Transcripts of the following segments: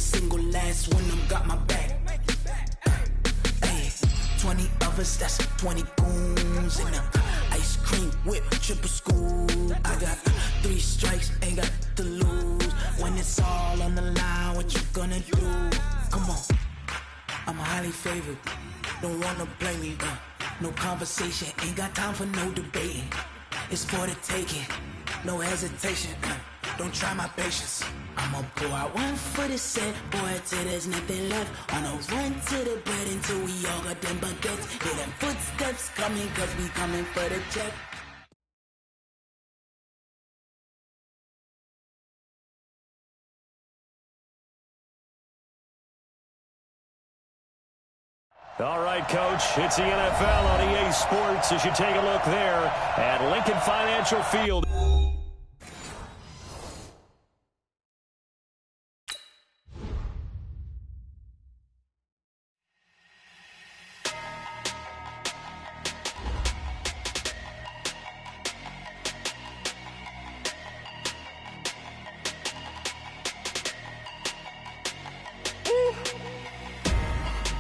single last one of them got my back. Hey, 20 of us, that's 20 goons in them. Ice cream whip, triple scoop. I got 3 strikes, ain't got to lose. When it's all on the line, what you gonna do? Come on, I'm highly favored. Don't wanna blame me, no conversation, ain't got time for no debating. It's for the taking, no hesitation. Don't try my patience. I'ma pour out one for the set, boy, till there's nothing left. On a run to the bread until we all got them baguettes. Hear them footsteps coming, cause we coming for the check. All right, Coach, it's the NFL on EA Sports as you take a look there at Lincoln Financial Field.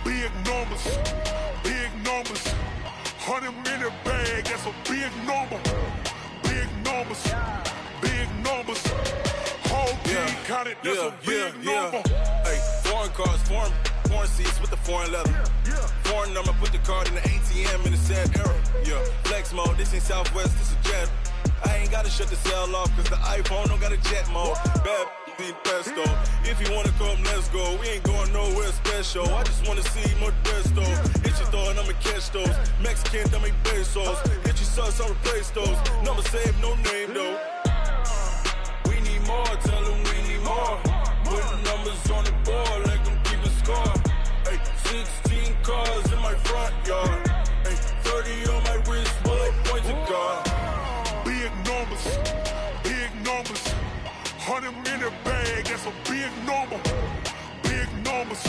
Big numbers, 100-minute bag, that's a big number. Big numbers, whole team counted, that's a big number. Hey, foreign cars, foreign seats with the foreign leather. Foreign number, put the card in the ATM in the sad era. Yeah, flex mode, this ain't Southwest, this a jet. I ain't gotta shut the cell off, cause the iPhone don't got a jet mode. Bad pesto. If you wanna come, let's go. We ain't going nowhere special. I just wanna see Modesto. Hit your throw and I'ma catch those. Mexican, that make pesos. Hit your sauce, I'll replace those. Number saved, no name though. We need more, tell them we need more. Putting numbers on the board, let them keep a score. Hey, 16 cars in my front yard. Hey, 30 on my wrist, bullet points of God. Big numbers, 100-minute bag, that's a big number. Big numbers,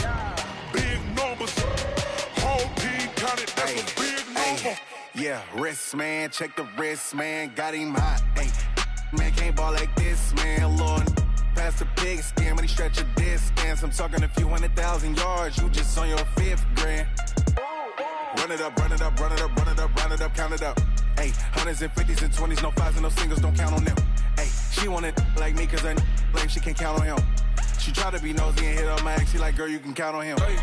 whole team counted, that's a big number. Yeah, wrist man, check the wrist man, got him hot. Ay, man can't ball like this, man. Lord, past the pig skin when he stretch a distance. I'm talking a few 100,000 yards, you just on your 5th grand. Run it up, count it up. Ay, hundreds and 50s and 20s, no 5s and no singles, don't count on them. Ay, she want it like me cause her lame, she can't count on him. She try to be nosy and hit up my ex, she like, girl, you can count on him. Hey,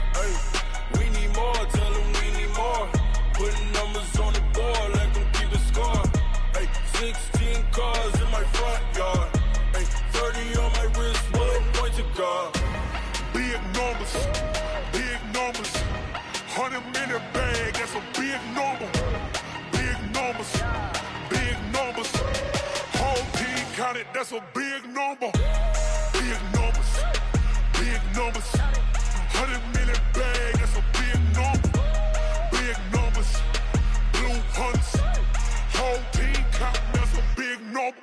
we need more, tell them we need more. Putting numbers on the board, let them keep a score. Hey, 16 cars in my front yard. Hey, 30 on my wrist, bullet points of God. Big numbers, 100-minute bag, that's a big number. Big numbers, whole team counted, that's a big number. Big numbers, 100-minute bag, that's a big number. Big numbers, blue hunts, whole team counting, that's a big number.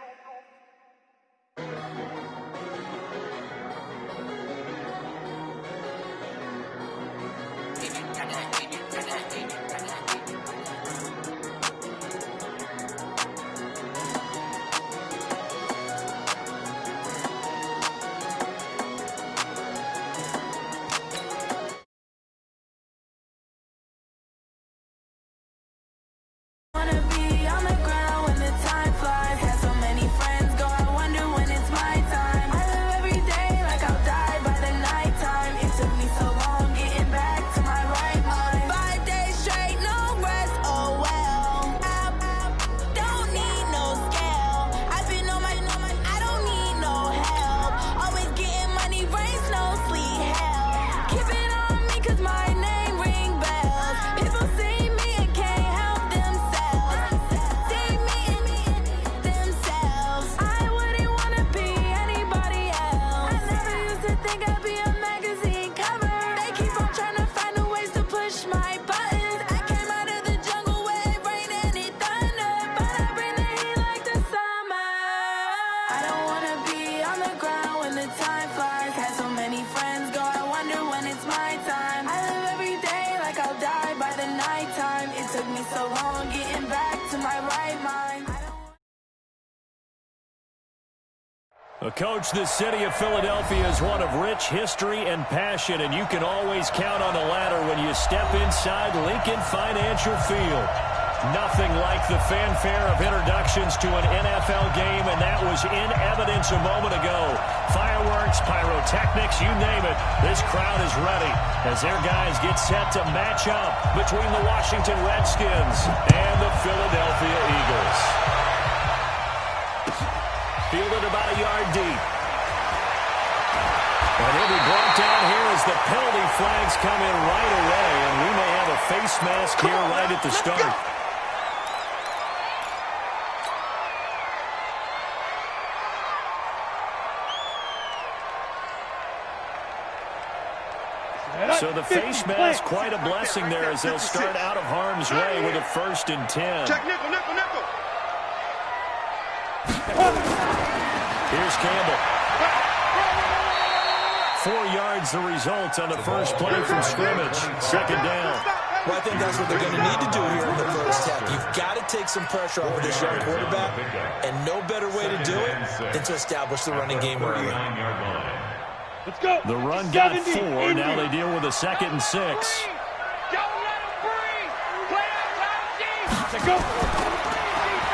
Well, Coach, the city of Philadelphia is one of rich history and passion, and you can always count on the ladder when you step inside Lincoln Financial Field. Nothing like the fanfare of introductions to an NFL game, and that was in evidence a moment ago. Fireworks, pyrotechnics, you name it. This crowd is ready as their guys get set to match up between the Washington Redskins and the Philadelphia Eagles. Fielded about a yard deep. And he'll be brought down here as the penalty flags come in right away, and we may have a face mask here right at the start. So the face mask, quite a blessing there as they'll start out of harm's way with a 1st and 10. Check nickel, nickel, nickel. Here's Campbell. 4 yards the result on the first play from scrimmage. 2nd down. Well, I think that's what they're going to need to do here in the first half. You've got to take some pressure off of this young quarterback, and no better way to do it than to establish the running game early. Let's go. The run got 4. Now they deal with a 2nd and 6. Don't let him breathe. Play outside the. Go.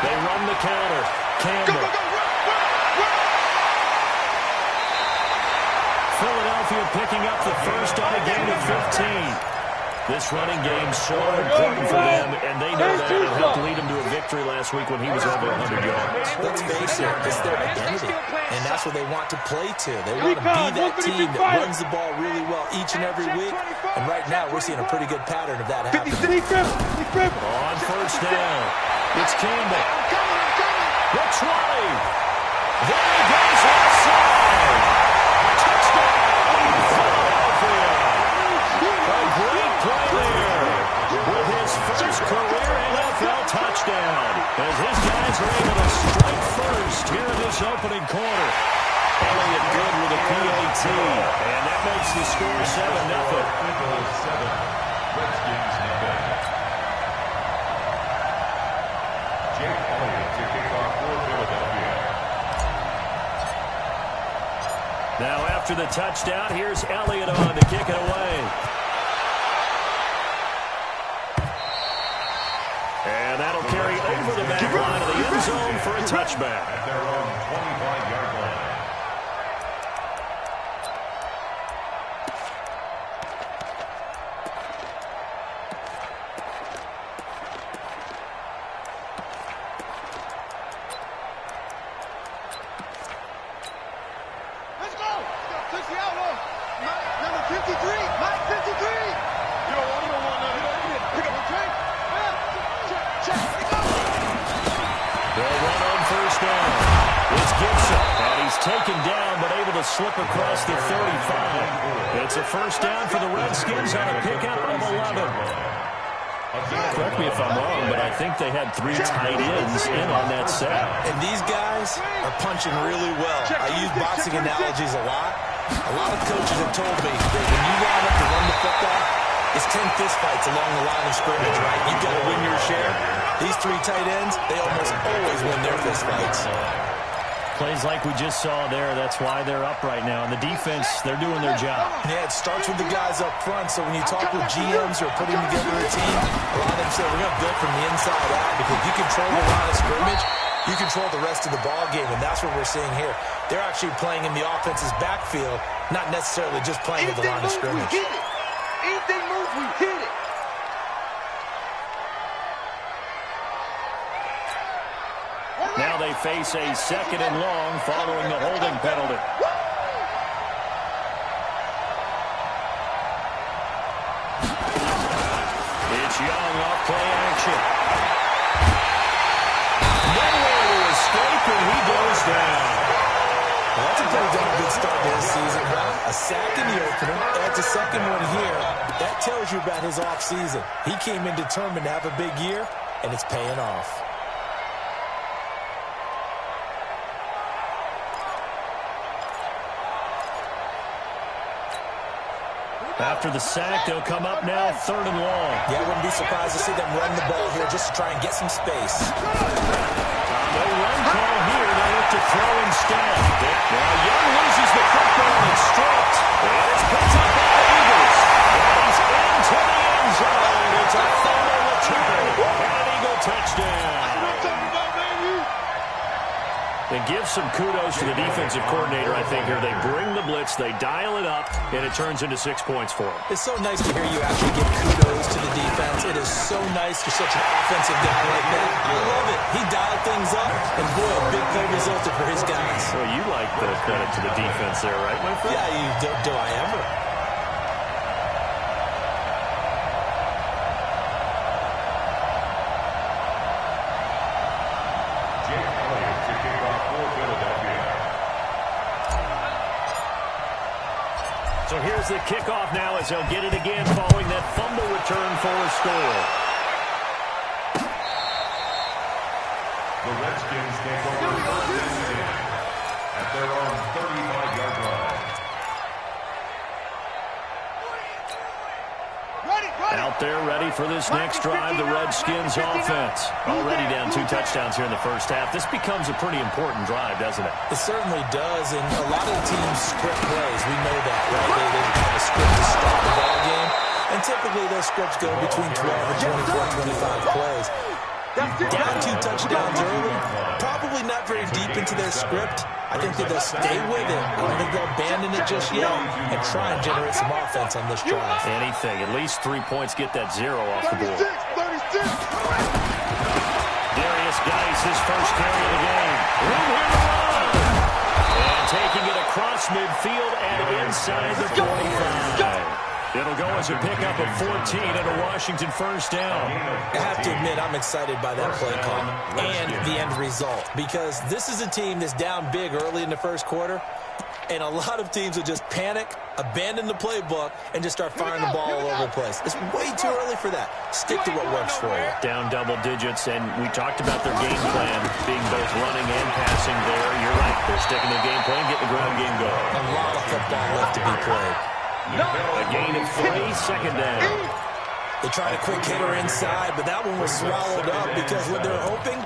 They run the counter. Campbell. Go. Philadelphia picking up the first on a gain of 15. This running game so important for them, and they know that it helped lead them to a victory last week when he was over 100 yards. Let's face it, it's their identity, and that's what they want to play to. They want to be that team that runs the ball really well each and every week, and right now we're seeing a pretty good pattern of that happening. On 1st down, it's Campbell. The 20. There he goes outside. Touchdown, Philadelphia. A great play there with his first career NFL touchdown as his guys are able to strike first here in this opening quarter. Elliott good with a PAT, and that makes the score 7-0. Redskins nothing. Jake Elliott to kick off for Philadelphia. Now after the touchdown, here's Elliott on to kick it away. And that'll carry over the back line of the end zone for a touchback. At their own 25-yard line. Let's go. Touch the outlaw. Number 53. Mike 53. You don't want to pick up a drink. They'll run on 1st down. It's Gibson, and he's taken down but able to slip across the 35. It's a 1st down for the Redskins on a pickup of 11. Correct me if I'm wrong, but I think they had 3 tight ends in on that set. And these guys are punching really well. I use boxing analogies a lot. A lot of coaches have told me that when you line up to run the football, it's 10 fistfights along the line of scrimmage, right? You've got to win your share. These 3 tight ends, they almost always win their fistfights. Plays like we just saw there, that's why they're up right now. And the defense, they're doing their job. Yeah, it starts with the guys up front. So when you talk with GMs who are putting together a team, a lot of them say we're going to build from the inside out because you control the line of scrimmage, you control the rest of the ball game, and that's what we're seeing here. They're actually playing in the offense's backfield, not necessarily just playing with the line of scrimmage. Anything moves, we hit it. Now they face a 2nd and long following the holding penalty. It's Young off play action. Nowhere to escape, and he goes down. Well, that's a pretty damn good start to this season, huh? A sack in the opener, adds a 2nd one here. That tells you about his offseason. He came in determined to have a big year, and it's paying off. After the sack, they'll come up now 3rd and long. Yeah, I wouldn't be surprised to see them run the ball here just to try and get some space. No run call here. They look to throw instead. Now Young loses the football and it's stripped. And it's picked up by the Eagles. And he's into the end zone. It's a fumble return and an Eagle touchdown. And give some kudos to the defensive coordinator, I think, here. They bring the blitz, they dial it up, and it turns into 6 points for them. It's so nice to hear you actually give kudos to the defense. It is so nice for such an offensive guy like that. I love it. He dialed things up, and boy, a big play resulted for his guys. Well, you like the credit to the defense there, right, my friend? Yeah, do I ever? So here's the kickoff now as they'll get it again following that fumble return for a score. The Redskins take over at their own 35-yard line. Out there ready for this next drive, the Redskins offense. Already down 2 touchdowns here in the first half. This becomes a pretty important drive, doesn't it? It certainly does, and a lot of the teams script plays. We know that, right? They have a script to start the ball game, and typically those scripts go between 12 and 24, 25 plays. Down 2 touchdowns early, probably not very deep into their script. I think that they'll stay with it. I don't think they'll abandon it just yet and try and generate some offense on this drive. Anything. At least 3 points get that 0 off the board. Darius Geis, his first carry of the game. Room here to run. And taking it across midfield and inside the 45. It'll go as a pickup of 14 and a Washington first down. I have to admit, I'm excited by that play call and the end result, because this is a team that's down big early in the first quarter, and a lot of teams will just panic, abandon the playbook, and just start firing the ball all over the place. It's way too early for that. Stick to what works for you. Down double digits, and we talked about their game plan being both running and passing there. You're right. They're sticking to the game plan, getting the ground game going. A lot of football left to be played. A gain of 3, second down. They tried a quick hitter inside, but that one was swallowed up because what they're hoping,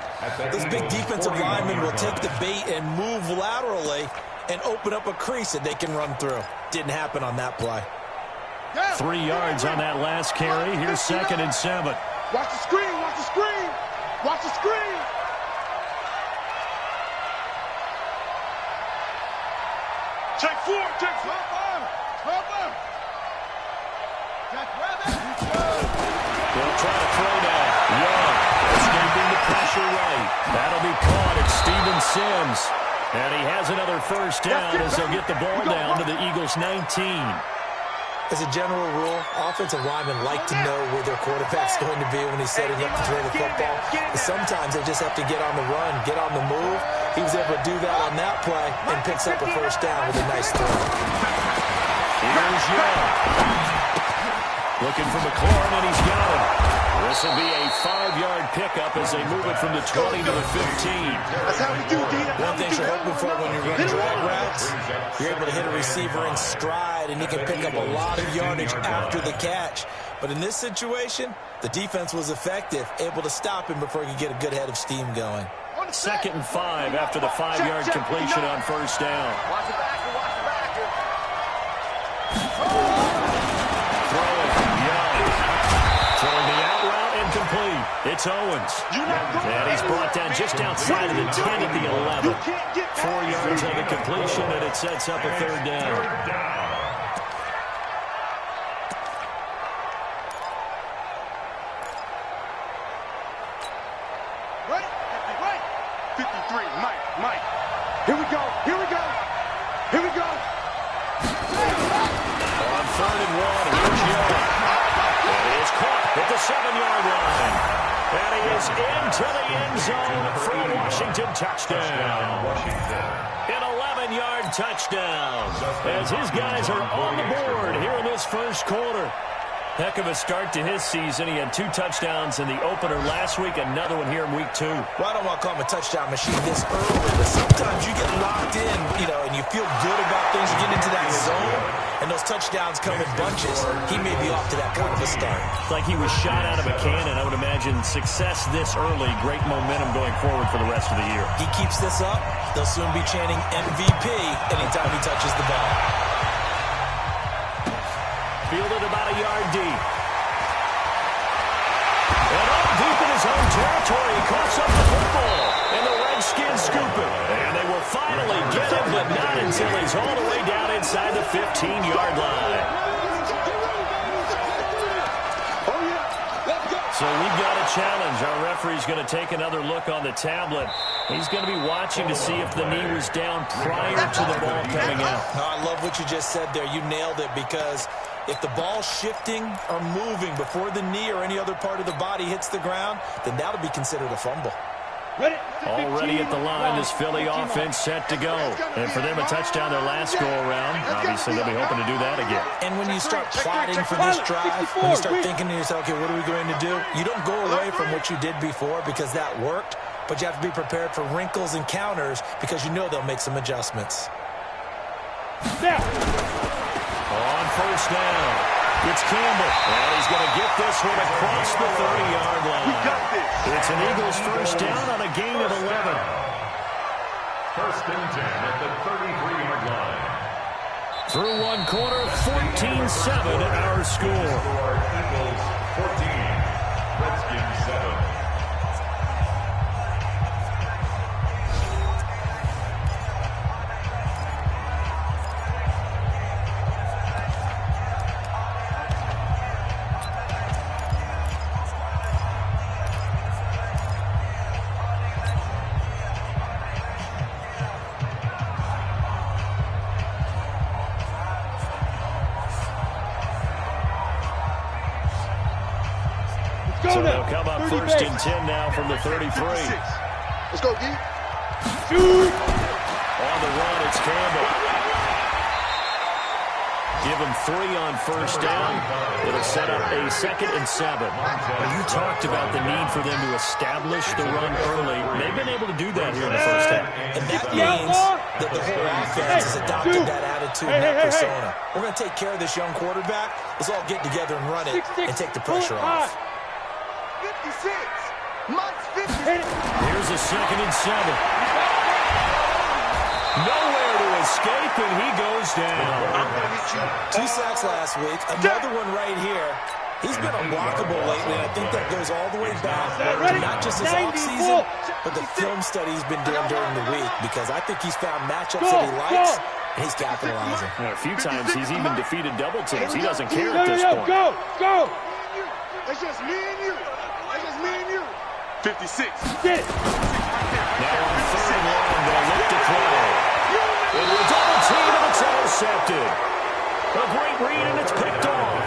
those big defensive linemen will take the bait and move laterally and open up a crease that they can run through. Didn't happen on that play. 3 yards on that last carry. Here's 2nd and 7. Watch the screen, watch the screen, watch the screen. Check 4, check 4. They'll try to throw down. Young escaping the pressure right. That'll be caught. It's Steven Sims. And he has another first down as they'll get the ball down to the Eagles' 19. As a general rule, offensive linemen like to know where their quarterback's going to be when he's setting up to throw the football. But sometimes they just have to get on the run, get on the move. He was able to do that on that play and picks up a first down with a nice throw. Here's Young. Looking for McLaurin, and he's got him. This will be a 5-yard pickup as they move it from the 20 to the 15. One thing you're hoping for when you're running drag routes, you're able to hit a receiver in stride, and he can pick up a lot of yardage after the catch. But in this situation, the defense was effective, able to stop him before he could get a good head of steam going. 2nd and 5 after the 5-yard completion on first down. Watch it back, watch it back. Throwing the out route incomplete. It's Owens. And he's brought down just outside of the 10 at the 11. 4 yards on the completion, and it sets up a 3rd down. Right. 53, Mike. Here we go. On 3rd and 1, here's Young. And he is caught at the 7-yard line. And he is into the end zone for a Washington touchdown. An 11-yard touchdown as his guys are on the board here in this first quarter. Heck of a start to his season. He had 2 touchdowns in the opener last week, another one here in week 2. Well, I don't want to call him a touchdown machine this early, but sometimes you get locked in, and you feel good about things. You get into that zone, and those touchdowns come in bunches. He may be off to that kind of a start. It's like he was shot out of a cannon. I would imagine success this early, great momentum going forward for the rest of the year. He keeps this up, they'll soon be chanting MVP anytime he touches the ball. Fielded about a yard deep. And up deep in his own territory, he coughs up the football. And the Redskins scoop it. And they will finally get him, but not until he's all the way down inside the 15-yard line. So we've got a challenge. Our referee's going to take another look on the tablet. He's going to be watching to see if the knee was down prior to the ball coming out. I love what you just said there. You nailed it, because if the ball's shifting or moving before the knee or any other part of the body hits the ground, then that'll be considered a fumble. Already at the line, this Philly offense set to go. And for them, a touchdown their last go-around. Obviously, they'll be hoping to do that again. And when you start plotting for this drive, when you start thinking to yourself, okay, what are we going to do? You don't go away from what you did before because that worked, but you have to be prepared for wrinkles and counters because you know they'll make some adjustments. On first down, it's Campbell. And he's going to get this one across the 30-yard line. It's an Eagles first down on a gain of 11. First and 10 at the 33-yard line. Through one quarter, 14-7 our score. Eagles 14, Redskins 7. So they'll come up first and 10 now from the 33. Let's go, D. Shoot! On the run, it's Campbell. Give him 3 on first down. It'll set up a 2nd and 7. You talked about the need for them to establish the run early. They've been able to do that here in the first half. And that means that the whole offense has adopted that attitude and that persona. We're going to take care of this young quarterback. Let's all get together and run it and take the pressure off. 56. Mike's 50. Here's a 2nd and 7. Nowhere to escape, and he goes down. 2 sacks last week. Another one right here. He's been unblockable lately, and I think that goes all the way back to not just his offseason, but the film study he's been doing during the week, because I think he's found matchups that he likes, and he's capitalizing. A few times he's even defeated double teams. He doesn't care at this point. Go! It's just me and you. 56. Now on 3rd and long, they'll look to throw. Into a double team, and it's intercepted. A great read, and it's picked off.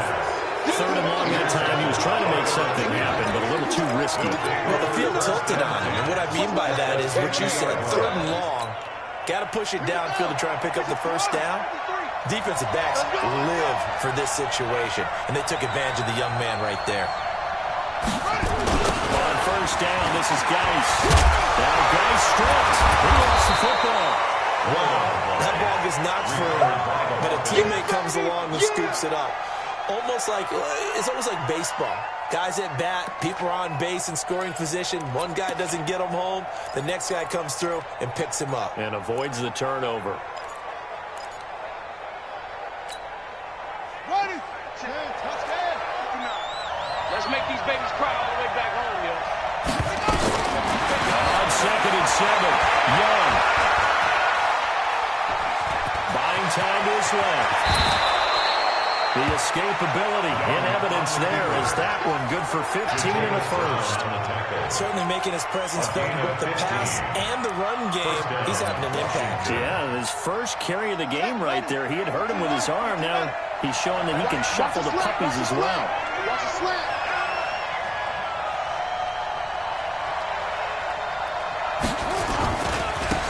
3rd and long at a time. He was trying to make something happen, but a little too risky. Well, the field tilted on him, and what I mean by that is what you said, 3rd and long. Got to push it downfield to try and pick up the first down. Defensive backs live for this situation, and they took advantage of the young man right there. On first down, this is Geis. Now Geis stripped. He lost the football. Wow, that ball gets knocked free, but a teammate comes along and scoops it up. It's almost like baseball. Guys at bat, people are on base in scoring position. One guy doesn't get him home. The next guy comes through and picks him up. And avoids the turnover. Ready? Let's make these babies cry all the way back home, yo. On 2nd and 7, Young. Buying time to his left. The escapability in evidence there is that one good for 15 and a first. Certainly making his presence felt in both the pass and the run game. He's having an impact. Yeah, his first carry of the game right there. He had hurt him with his arm. Now he's showing that he can shuffle the puppies as well. Watch the slant.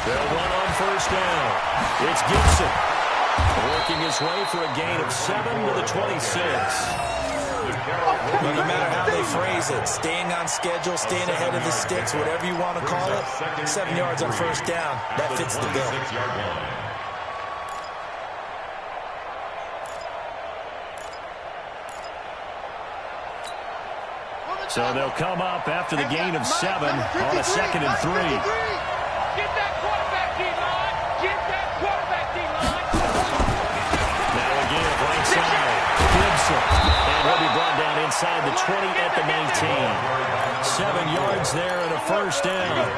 They'll run on first down. It's Gibson working his way for a gain of 7 to the 26. Well, no matter how they phrase it, staying on schedule, staying ahead of the sticks, whatever you want to call it, 7 yards on first down, that fits the bill. So they'll come up after the gain of 7 on a 2nd and 3. Get that quarterback D-line. Get that quarterback D-line. Now again, right side. Gibson. And he'll be brought down inside the 20 at the 19. 7 yards there and a first down.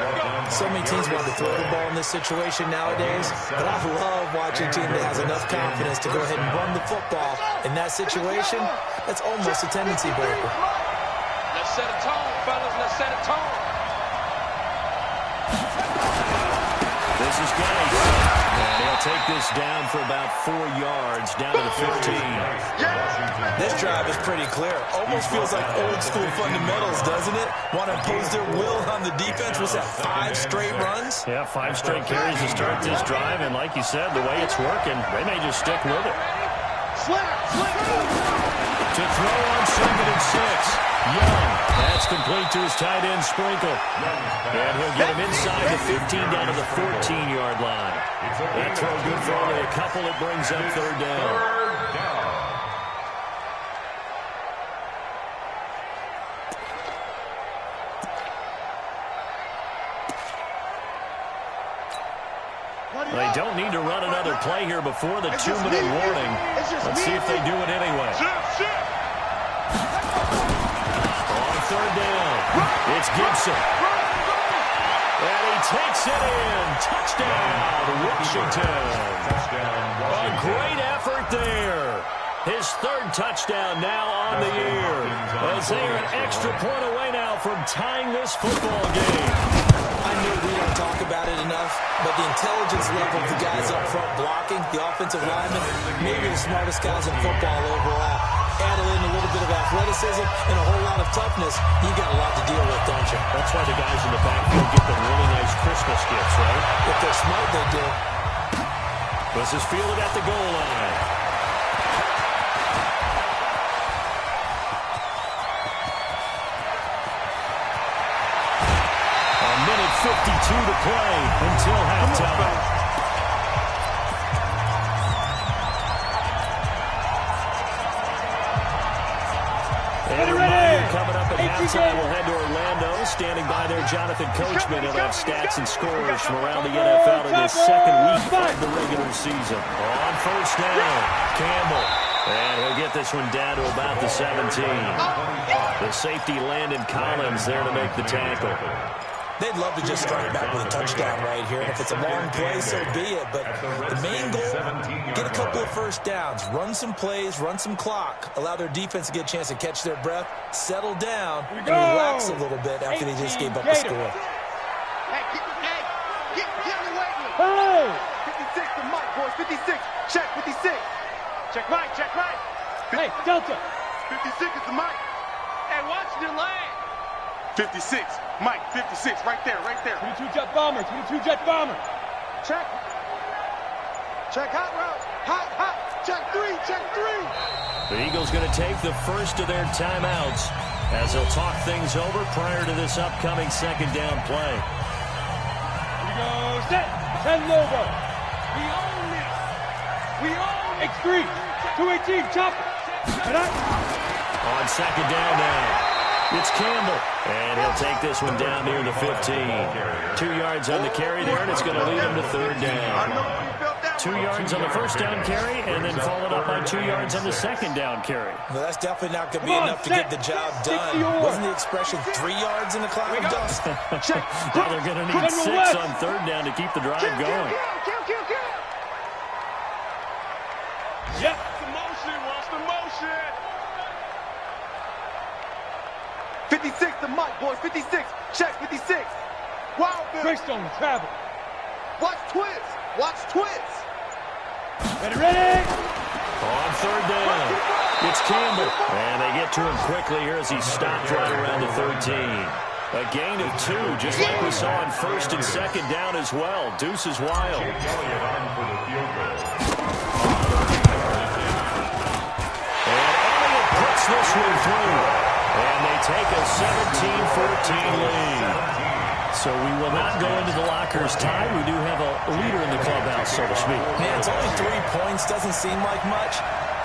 So many teams want to throw the ball in this situation nowadays, but I love watching a team that has enough confidence to go ahead and run the football. In that situation, that's almost a tendency breaker. Let's set a tone, fellas. Let's set a tone. This is Guice. And he'll take this down for about 4 yards, down to the 15. This drive is pretty clear. Almost feels like old school fundamentals, doesn't it? Want to impose their will on the defense. Was that 5 straight runs? Yeah, 5 straight carries to start this drive. And like you said, the way it's working, they may just stick with it. To throw on 2nd and 6. Young. That's complete to his tight end, Sprinkle. And he'll get him inside the 15 down to the 14-yard line. That throw good for only a couple. It brings up 3rd down. They don't need to run another play here before the 2-minute warning. Let's see if they do it anyway. On 3rd down, it's Gibson. And he takes it in. Touchdown, Washington. A great effort there. His 3rd touchdown now on the year. As they are an extra point away now from tying this football game. I know we don't talk about it enough, but the intelligence level of the guys up front blocking, the offensive linemen, maybe the smartest guys in football overall. Add in a little bit of athleticism and a whole lot of toughness, you got a lot to deal with, don't you? That's why the guys in the backfield get them really nice Christmas gifts, right? If they're smart, they do. This is fielded at the goal line. A minute 52 to play until halftime. And a reminder, coming up at halftime, we'll head to Orlando. Standing by there, Jonathan Coachman. He'll have stats and scores from around the NFL in his 2nd week of the regular season. On 1st down, Campbell. And he'll get this one down to about the 17. The safety, Landon Collins, there to make the tackle. They'd love to just start back with a touchdown right here. And if it's a long play, so be it. But the main goal, get a couple of first downs, run some plays, run some clock, allow their defense to get a chance to catch their breath, settle down, and relax a little bit after they just gave up the score. Get away. 56 to Mike, boys. 56. Check 56. Check right. Hey, Delta. 56 is the Mike. Hey, watch the lane. 56. Mike, 56. Right there. 22 jet bombers. Check. Check hot route. Hot. Check 3. The Eagles going to take the first of their timeouts as they'll talk things over prior to this upcoming 2nd down play. Here we go. Set. 10 over. We own it. X3. 218. Chop. On 2nd down now. It's Campbell, and he'll take this one down near the 15. 2 yards on the carry there, and it's going to lead him to 3rd down. 2 yards on the 1st down carry, and then followed up by 2 yards on the 2nd down carry. Well, that's definitely not going to be enough to get the job done. Wasn't the expression 3 yards in a cloud of dust? Now they're going to need 6 on 3rd down to keep the drive going. Yep. Watch the motion. 56 to Mike, boys. 56. Check 56. Wild Bill. Greystone travel. Watch twist. Ready. On 3rd down, it's Campbell. And they get to him quickly here as he stopped right around the 13. A gain of 2, just like we saw on 1st and 2nd down as well. Deuce is wild. And Elliott puts this one through. And they take a 17-14 lead. So we will not go into the lockers tied. We do have a leader in the clubhouse, so to speak. Man, it's only 3 points. Doesn't seem like much.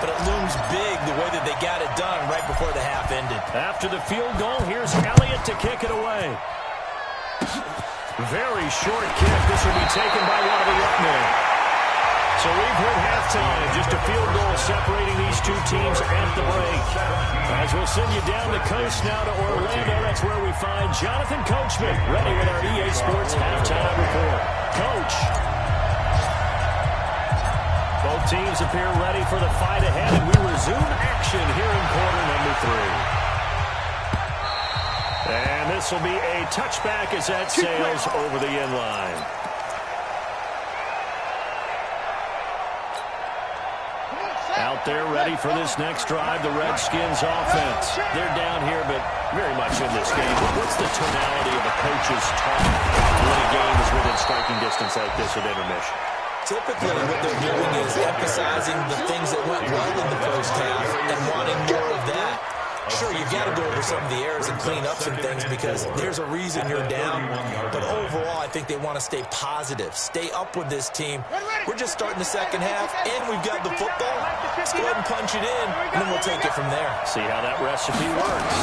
but it looms big the way that they got it done right before the half ended. After the field goal, here's Elliott to kick it away. Very short kick. This will be taken by one of the Ruckman. So we've hit halftime. Just a field goal separating these two teams at the break. As we'll send you down the coast now to Orlando. That's where we find Jonathan Coachman ready with our EA Sports halftime report. Coach. Both teams appear ready for the fight ahead, and we resume action here in quarter number 3. And this will be a touchback as that sails over the end line. Out there ready for this next drive, the Redskins offense. They're down here, but very much in this game. What's the tonality of a coach's talk when a game is within striking distance like this at intermission? Typically, what they're doing is emphasizing the things that went well in the first half and wanting more of that. Sure, you've got to go over some of the errors and clean up some things because there's a reason you're down. But overall, I think they want to stay positive, stay up with this team. We're just starting the second half, and we've got the football. Let's go ahead and punch it in, and then we'll take it from there. See how that recipe works.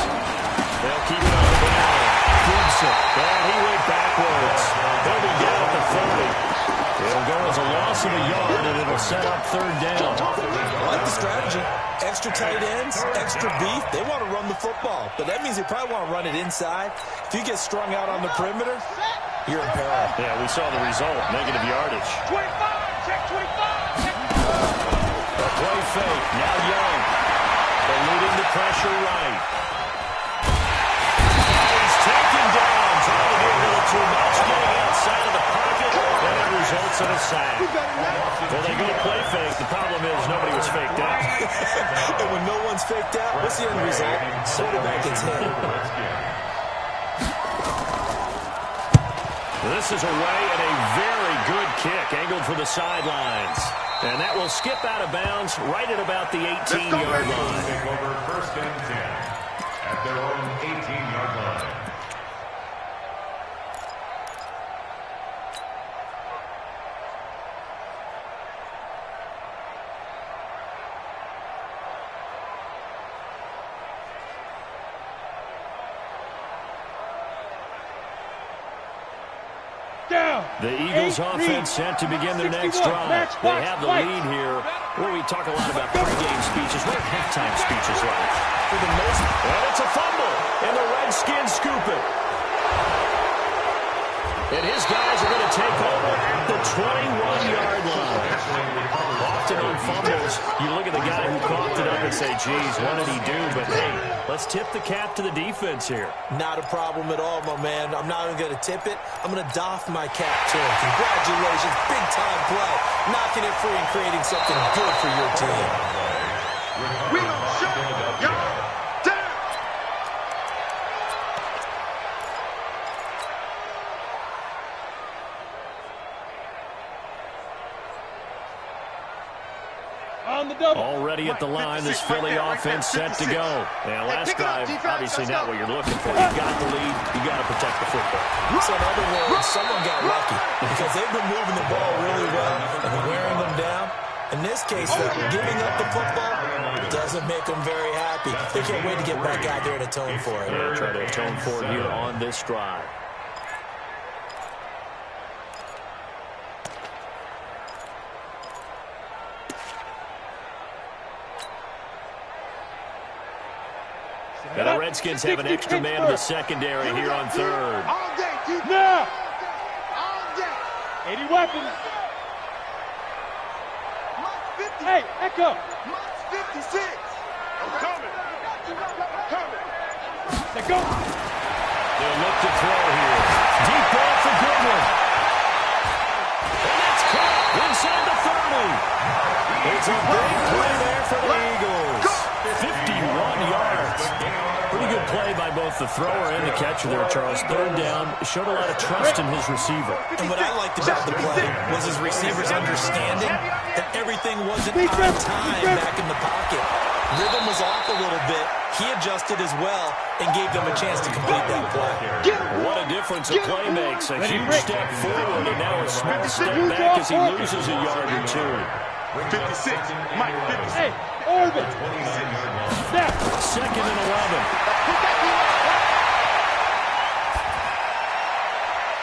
They'll keep it on the ground. Gibson, and he went backwards. They'll be down at the 30. It'll go as a loss of a yard, and it'll set up third down. I like the strategy. Extra tight ends, extra beef. They want to run the football, but that means they probably want to run it inside. If you get strung out on the perimeter, you're in peril. Yeah, we saw the result, negative yardage. 25, check 25. A play fake, now Young. Eluding the pressure right. He's taken down, trying to do a little too much, getting outside of the pocket, and it results in a sack. Well, they go play fake. The problem is nobody was faked out. And when no one's faked out, what's the end result? Quarterback gets hit. This is away and a very good kick, angled for the sidelines. And that will skip out of bounds right at about the 18-yard line. Take over first and 10 at their own 18-yard line. The Eagles offense set to begin their next drive. They have the lead here. Where we talk a lot about pregame speeches. What are halftime speeches like? For the most part. And it's a fumble. And the Redskins scoop it. And his guys are going to take over at the 21-yard line. Often on fumbles, you look at the guy who coughed it up and say, geez, what did he do? But, hey, let's tip the cap to the defense here. Not a problem at all, my man. I'm not even going to tip it. I'm going to doff my cap to him. Congratulations. Big-time play. Knocking it free and creating something good for your team. We don't shut y'all down. Already at the line, this Philly offense set to go. And last drive, obviously not what you're looking for. You got the lead, you got to protect the football. So in other words, someone got lucky because they've been moving the ball really well and wearing them down. In this case, though, giving up the football doesn't make them very happy. They can't wait to get back out there and atone for it. They'll try to atone for it here on this drive. And the Redskins have an extra man in the secondary here on third. All day, keep now. All day. 80 weapons. Hey, Echo. 56. I'm coming. Let's go. They'll look to throw here. Deep ball for Goodwin. And that's caught inside the 30. It's a big play there for the Eagles. 51 yards. Pretty good play by both the thrower and the catcher there, Charles. Third down, showed a lot of trust in his receiver. And what I liked about the play was his receivers understanding that everything wasn't on time back in the pocket. Rhythm was off a little bit. He adjusted as well and gave them a chance to complete that play. What a difference a play makes. A huge step forward and now a small step back as he loses a yard or two. 56. Mike, 56. Hey, Orbit. Snap. 2nd and 11.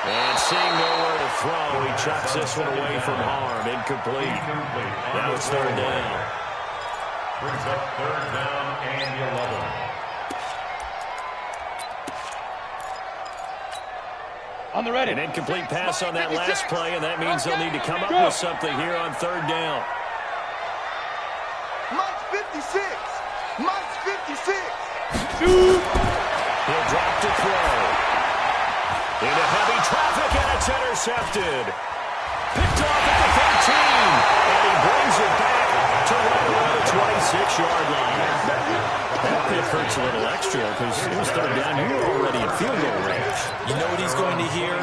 And seeing nowhere to throw, he chucks this one away from harm. Incomplete. Now it's 3rd down. Brings up 3rd down and 11. On the ready. An incomplete pass on that last play, and that means they'll need to come up with something here on 3rd down. Mike's 56. Mike's 56. He'll drop to throw. Into heavy traffic, and it's intercepted. Picked off at the 13, and he brings it back to right around the 26-yard line. That pick hurts a little extra because it was 3rd down. You were already in field goal range. You know what he's going to hear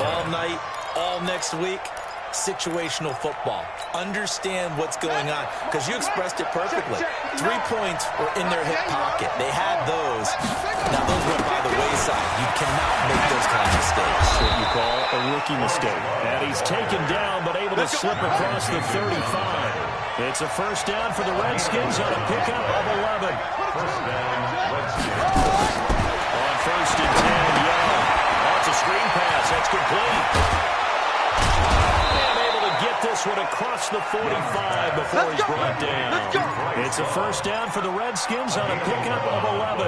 all night, all next week? Situational football. Understand what's going on, because you expressed it perfectly. 3 points were in their hip pocket. They had those. Now those went by the wayside. You cannot make those kind of mistakes. What you call a rookie mistake. And he's taken down, but able to slip across the 35. It's a 1st down for the Redskins on a pickup of 11. First down, Redskins. On 1st and 10, Young. Oh, it's a screen pass. That's complete. Get this one across the 45 before he's brought down. It's a 1st down for the Redskins on a pickup of 11.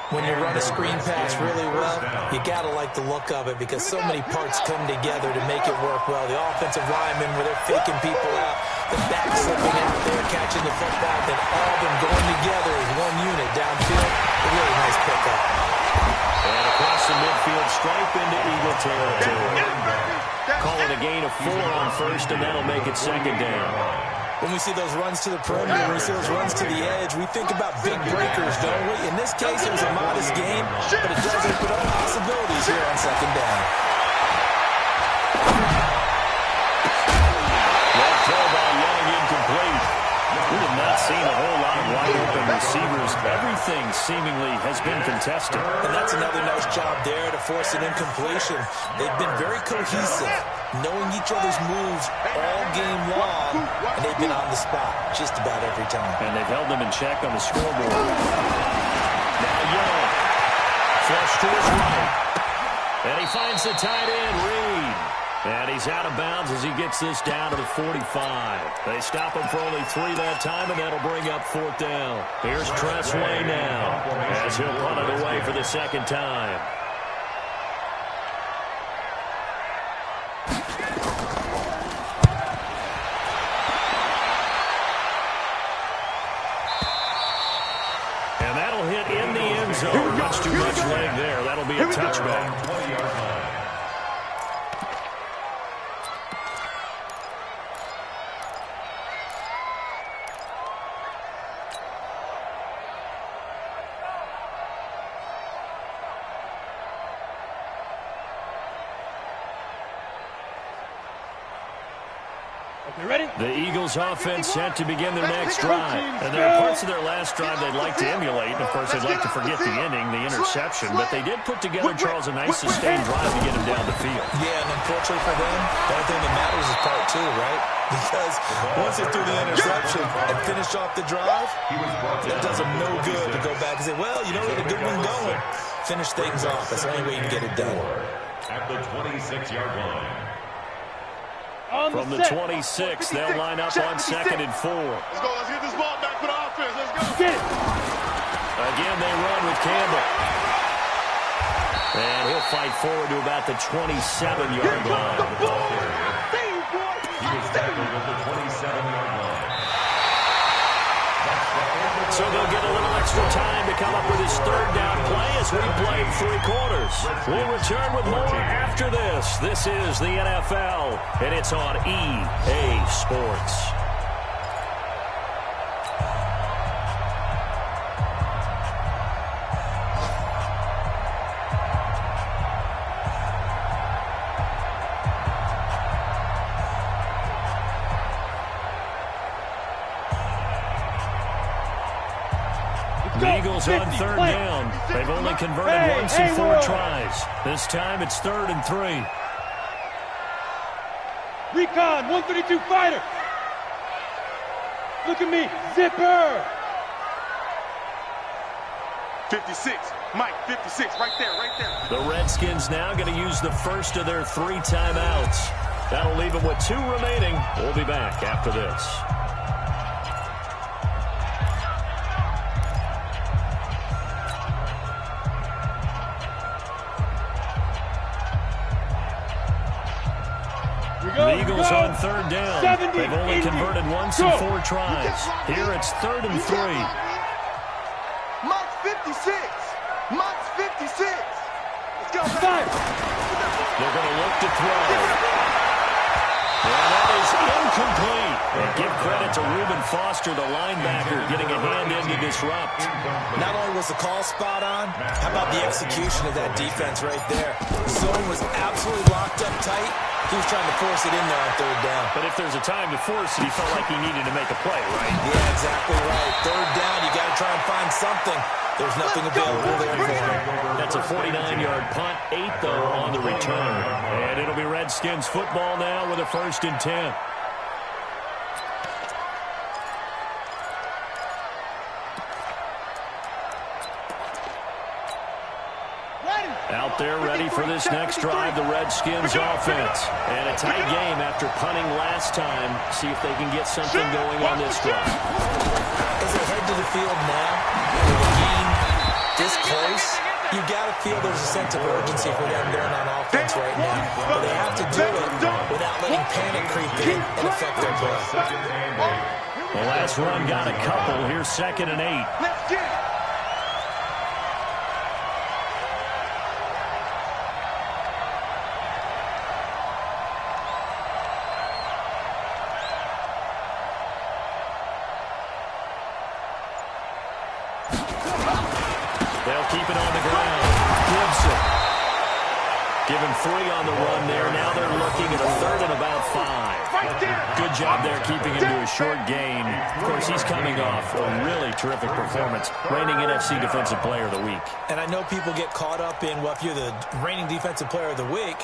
When you run a screen pass really well, you got to like the look of it because so many parts come together to make it work well. The offensive linemen, where they're faking people out, the back slipping out there, catching the football, then all of them going together as one unit downfield. A really nice pickup. And across the midfield stripe into Eagle territory. Call it a gain of 4 on 1st, and that'll make it 2nd down. When we see those runs to the perimeter, when we see those runs to the edge, we think about big breakers, don't we? In this case, it was a modest game, but it does open up possibilities here on 2nd down. That throw by Young incomplete. We have not seen a whole lot of wide-open receivers. Everything seemingly has been contested. And that's another nice job there to force an incompletion. They've been very cohesive, knowing each other's moves all game long, and they've been on the spot just about every time. And they've held them in check on the scoreboard. Now Young, flush to his right. And he finds the tight end, Reed. And he's out of bounds as he gets this down to the 45. They stop him for only 3 that time, and that'll bring up 4th down. Here's Tressway now as he'll punt it away for the 2nd time. And that'll hit in the end zone. Much too much leg there. That'll be a touchback. 20-yard line. The Eagles offense set to begin their next drive. And there are parts of their last drive they'd like to emulate. And, of course, they'd like to forget the ending, the interception. But they did put together, Charles, a nice sustained drive to get him down the field. Yeah, and unfortunately for them, the only thing that matters is part 2, right? Because once they threw the interception and finished off the drive, it does them no good to go back and say, well, you know, we had a good one going. Finish things off. That's the only way you can get it done. At the 26-yard line. From the 26, they'll line up on 2nd and 4. Let's go. Let's get this ball back for the offense. Let's go. Get it. Again, they run with Campbell. And he'll fight forward to about the 27-yard line. He was tackled at the 27-yard line. So they'll get a little extra time to come up with his 3rd down play as we played 3 quarters. We'll return with more after this. This is the NFL, and it's on EA Sports. The Eagles on 3rd down. They've only converted once in 4 tries. This time it's 3rd and 3. Recon, 132 fighter. look at me. Zipper. 56. Mike, 56. Right there, right there. The Redskins now going to use the first of their 3 timeouts. That'll leave them with 2 remaining. We'll be back after this. The Eagles on 3rd down. 70, They've only 80, converted once in 4 tries. Here it's 3rd and 3. Mike's 56. Mike's 56. Let's go. They're going to look to throw. And that is incomplete. And give credit to Reuben Foster, the linebacker, getting a hand in to disrupt. Not only was the call spot on, how about the execution of that defense right there? The zone was absolutely locked up tight. He was trying to force it in there on 3rd down. But if there's a time to force it, he felt like he needed to make a play, right? Yeah, exactly right. 3rd down, you got to try and find something. There's nothing available there for him. That's a 49-yard punt, 8, though, on the return. And it'll be Redskins football now with a 1st and 10. Out there ready for this next drive, the Redskins offense. And a tight game after punting last time. See if they can get something going on this drive. As they head to the field now, with a game this close, you got to feel there's a sense of urgency for them going on offense right now. But they have to do it without letting panic creep in and affect their play. The last run got a couple. Here's 2nd and 8. Let's get it. They'll keep it on the ground. Gibson. Give him 3 on the run there. Now they're looking at a 3rd and about 5. Good job there keeping him to a short gain. Of course, he's coming off a really terrific performance. Reigning NFC Defensive Player of the Week. And I know people get caught up in, well, if you're the reigning Defensive Player of the Week,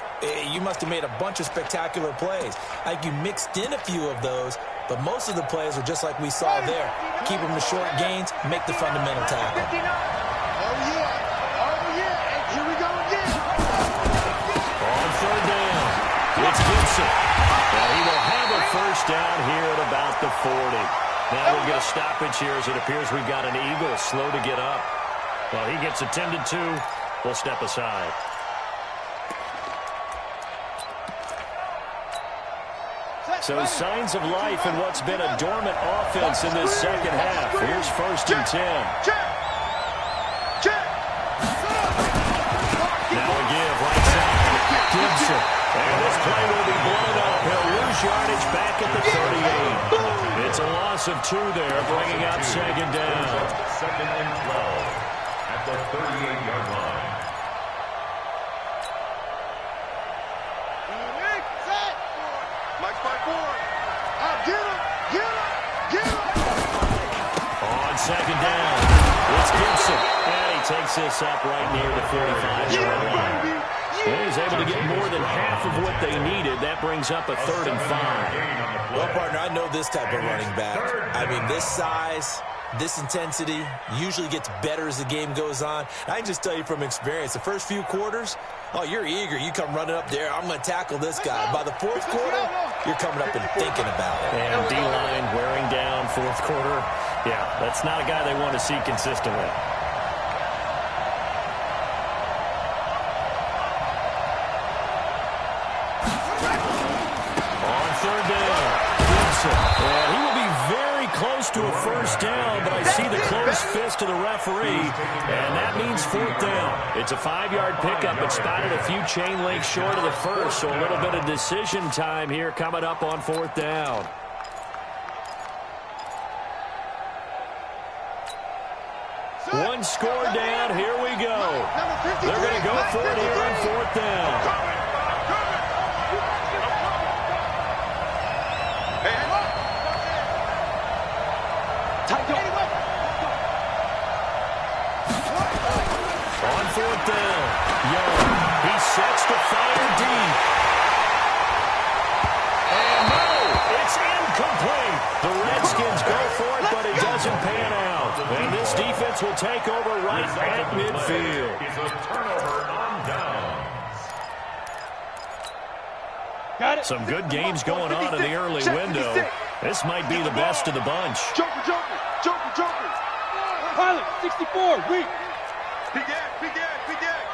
you must have made a bunch of spectacular plays. I think you mixed in a few of those, but most of the plays are just like we saw there. Keep them to short gains, make the fundamental tackle. Oh, yeah. And here we go again. On 3rd down, it's Gibson. And he will have a 1st down here at about the 40. Now we'll get a stoppage here as it appears we've got an Eagle slow to get up. Well, he gets attended to. We'll step aside. So signs of life in what's been a dormant offense in this second half. Here's 1st and 10. Now a give right side. Gibson. And this play will be blown up. He'll lose yardage back at the 38. It's a loss of 2 there, bringing up 2nd down. 2nd and 12 at the 38-yard line. Mike's by 4. Get him. On 2nd down, it's Gibson. And he takes this up right near the 45-yard line. And he's able to get more than half of what they needed. That brings up a 3rd and 5. Well, partner, I know this type of running back. I mean, this size, this intensity usually gets better as the game goes on. I can just tell you from experience, the first few quarters, oh, you're eager. You come running up there, I'm going to tackle this guy. By the 4th quarter, you're coming up and thinking about it. And D-line wearing down 4th quarter. Yeah, that's not a guy they want to see consistently. On 3rd down, Gibson. And he will be very close to a 1st down, but I see the closed fist of the referee, and that means 4th down. It's a 5-yard pickup, but spotted a few chain links short of the 1st, so a little bit of decision time here coming up on 4th down. One score down, here we go. They're going to go for it here on 4th down. On 4th down, Young, he sets to fire deep. And no, it's incomplete. The Redskins go for defense will take over right at midfield. It's a turnover on downs. Got it. Some good games going on in the early window. This might be the best of the bunch. Joker, Joker, Joker, Joker. Pilot, 64, weak. Big X, Big X, Big X.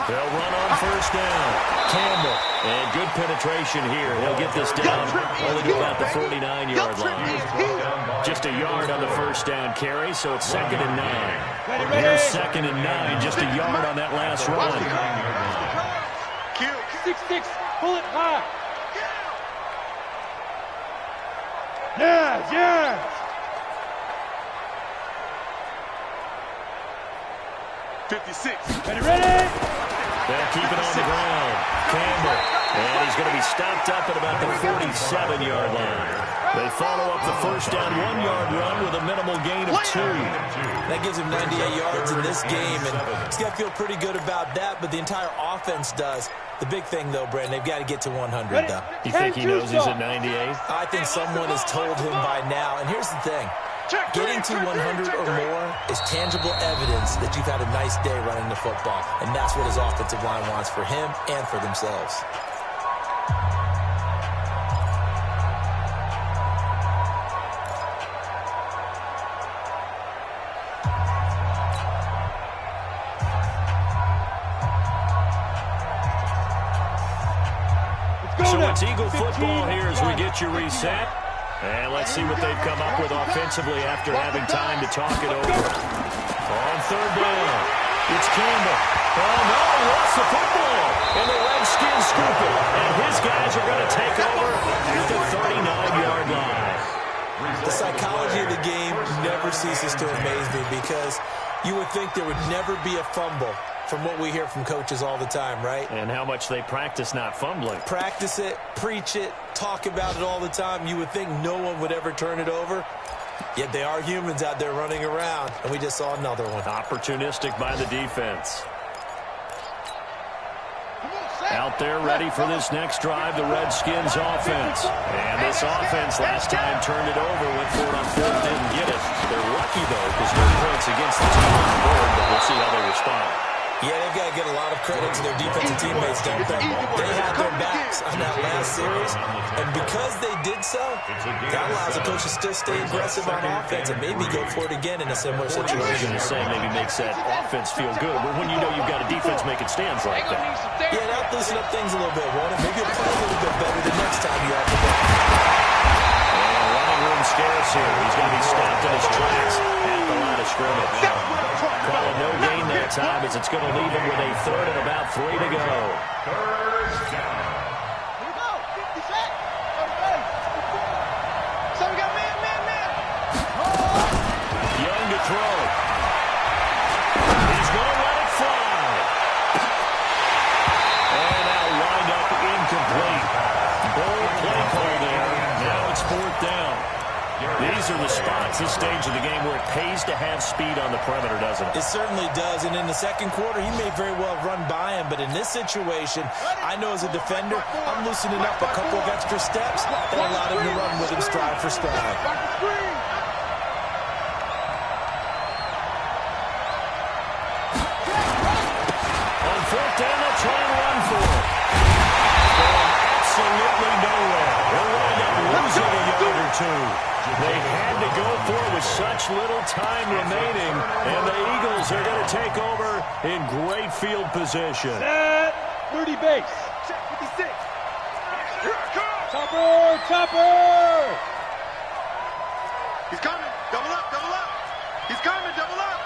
They'll run on first down. Campbell. And good penetration here. He'll get this down only to about the 49-yard line. Just a yard on the first down carry, so it's 2nd and 9. Here's 2nd and 9, just a yard on that last run. 6-6, pull it high. Yes, yes. 56. Ready? They'll keep it on the ground. Campbell. And he's going to be stopped up at about the 47-yard line. They follow up the first down 1-yard run with a minimal gain of 2. That gives him 98 yards in this game, and he's got to feel pretty good about that, but the entire offense does. The big thing, though, Brandon, they've got to get to 100, though. You think he knows he's at 98? I think someone has told him by now, and here's the thing. Getting to 100 or more is tangible evidence that you've had a nice day running the football, and that's what his offensive line wants for him and for themselves. So it's Eagle football here as we get you reset. And let's see what they've come up with offensively after having time to talk it over. On third down, it's Campbell. Oh, no, he lost the football. And the Redskins scoop it. And his guys are going to take over at the 39-yard line. The psychology of the game never ceases to amaze me because you would think there would never be a fumble from what we hear from coaches all the time, right? And how much they practice not fumbling. Practice it, preach it, talk about it all the time. You would think no one would ever turn it over. Yet they are humans out there running around, and we just saw another one. Opportunistic by the defense. Out there ready for this next drive, the Redskins offense. And this offense last time turned it over, went for it on fourth, didn't get it. They're lucky, though, because no points against the team on the board, but we'll see how they respond. Yeah, they've got to get a lot of credit to their defensive teammates, don't they? They had their backs on that last series, and because they did so, that allows the coach to still stay aggressive on offense and maybe go for it again in a similar situation. I was going to say maybe makes that offense feel good, but when you know you've got a defense making stands like that. Yeah, that'll loosen up things a little bit, won't it? Maybe you'll play a little bit better the next time you have the ball. And running room scarce here. He's going to be stopped in his tracks at the line of scrimmage. Calling no gain that time as it's going to leave him with a third and about 3 to go. First down. Here we go. 50 set. So we got man. Young to throw. He's going to let it fly. And now lined up incomplete. Bold play call there. Now it's 4th down. These are the spots, this stage of the game, where it pays to have speed on the perimeter, doesn't it? It certainly does, and in the second quarter, he may very well run by him, but in this situation, I know as a defender, I'm loosening up a couple of extra steps that allowed him to run with him stride for stride. On 4th down, they'll try and run for it. Going absolutely nowhere. They'll wind up losing a yard or two. They had to go for it with such little time remaining, and the Eagles are going to take over in great field position. Set, 30 base. Check 56. Here it comes. Chopper. He's coming. Double up. He's coming. Double up.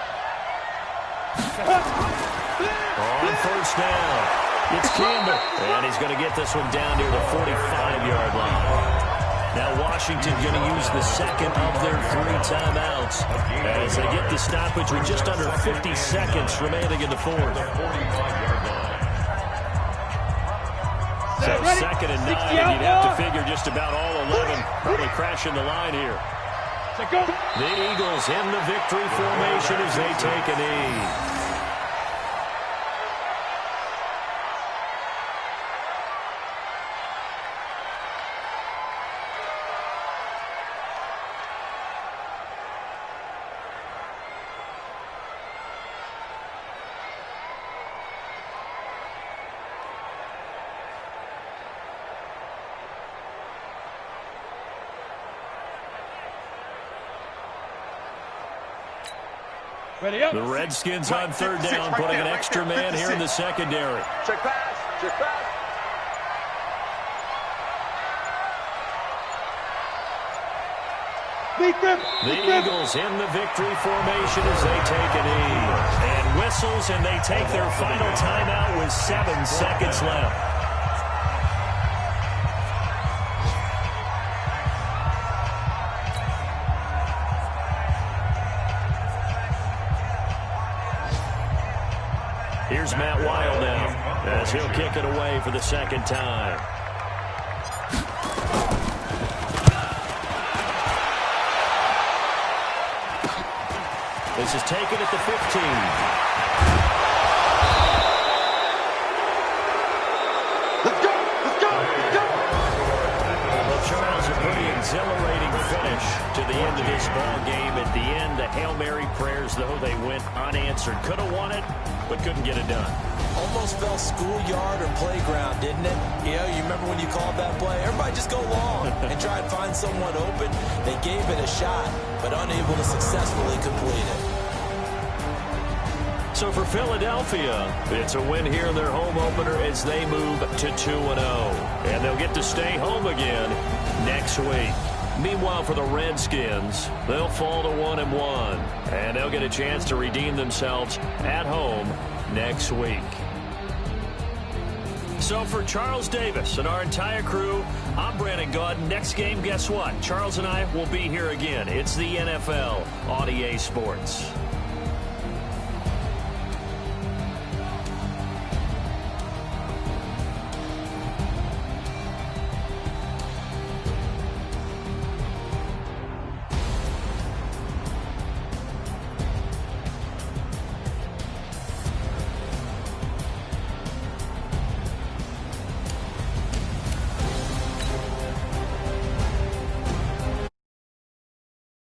On first down, it's Campbell, and he's going to get this one down near the 45-yard line. Now Washington going to use the second of their 3 timeouts as they get the stoppage with just under 50 seconds remaining in the 4th. So 2nd and 9, and you'd have to figure just about all 11 probably crashing the line here. The Eagles in the victory formation as they take a knee. The Redskins on third down, putting an extra man here in the secondary. Check pass. Check pass. The Eagles in the victory formation as they take a knee. And whistles, and they take their final timeout with 7 seconds left. Here's Matt Wild now as he'll kick it away for the second time. This is taken at the 15. Let's go! Let's go! Let's go! Well, Charles, a pretty exhilarating finish to the end of this ball game. At the end, the Hail Mary prayers, though, they went unanswered. Could have won it, but couldn't get it done. Almost felt schoolyard or playground, didn't it? You know, you remember when you called that play? Everybody just go long and try and find someone open. They gave it a shot, but unable to successfully complete it. So for Philadelphia, it's a win here in their home opener as they move to 2-0. And they'll get to stay home again next week. Meanwhile, for the Redskins, they'll fall to 1-1. And they'll get a chance to redeem themselves at home next week. So for Charles Davis and our entire crew, I'm Brandon Gaudin. Next game, guess what? Charles and I will be here again. It's the NFL on EA Sports.